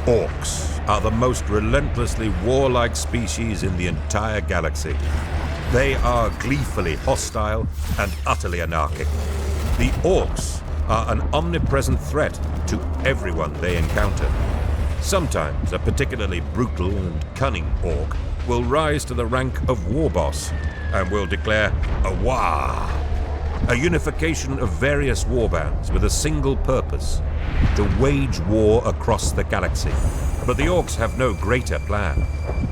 Orks are the most relentlessly warlike species in the entire galaxy. They are gleefully hostile and utterly anarchic. The Orks are an omnipresent threat to everyone they encounter. Sometimes a particularly brutal and cunning Ork will rise to the rank of war boss and will declare a Wah, a unification of various warbands with a single purpose: to wage war across the galaxy. But the Orks have no greater plan.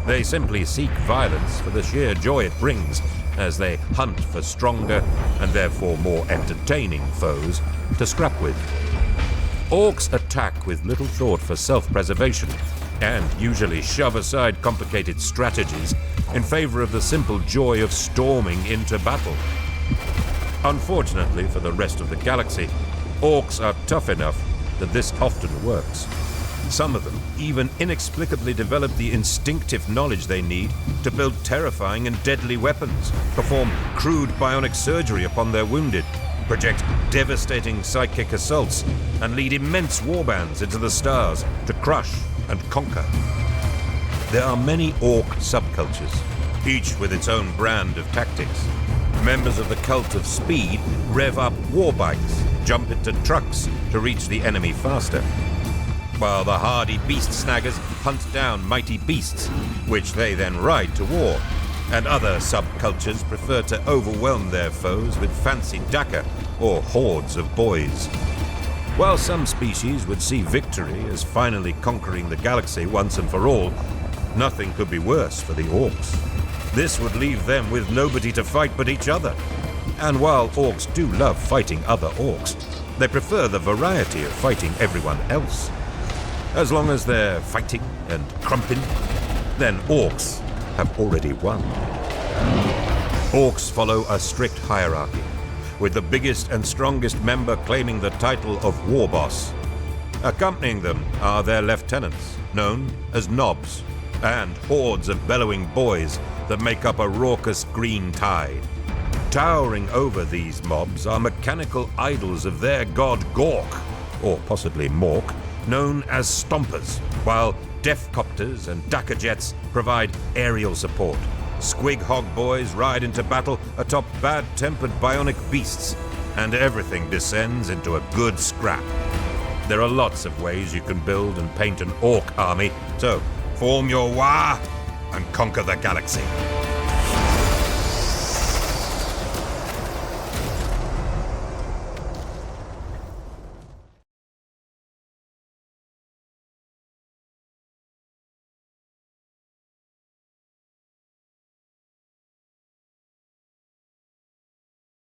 They simply seek violence for the sheer joy it brings as they hunt for stronger and therefore more entertaining foes to scrap with. Orks attack with little thought for self-preservation and usually shove aside complicated strategies in favor of the simple joy of storming into battle. Unfortunately for the rest of the galaxy, Orks are tough enough that this often works. Some of them even inexplicably develop the instinctive knowledge they need to build terrifying and deadly weapons, perform crude bionic surgery upon their wounded, project devastating psychic assaults, and lead immense warbands into the stars to crush and conquer. There are many Ork subcultures, each with its own brand of tactics. Members of the cult of speed rev up war bikes, jump into trucks to reach the enemy faster, while the hardy beast snaggers hunt down mighty beasts, which they then ride to war. And other subcultures prefer to overwhelm their foes with fancy dakka or hordes of boys. While some species would see victory as finally conquering the galaxy once and for all, nothing could be worse for the Orks. This would leave them with nobody to fight but each other. And while Orks do love fighting other Orks, they prefer the variety of fighting everyone else. As long as they're fighting and crumping, then Orks have already won. Orks follow a strict hierarchy, with the biggest and strongest member claiming the title of War Boss. Accompanying them are their lieutenants, known as Knobs, and hordes of bellowing boys that make up a raucous green tide. Towering over these mobs are mechanical idols of their god Gork, or possibly Mork, known as Stompers, while Defcopters and Dakka Jets provide aerial support. Squig Hog Boys ride into battle atop bad-tempered bionic beasts, and everything descends into a good scrap. There are lots of ways you can build and paint an Ork army, so form your Wah and conquer the galaxy.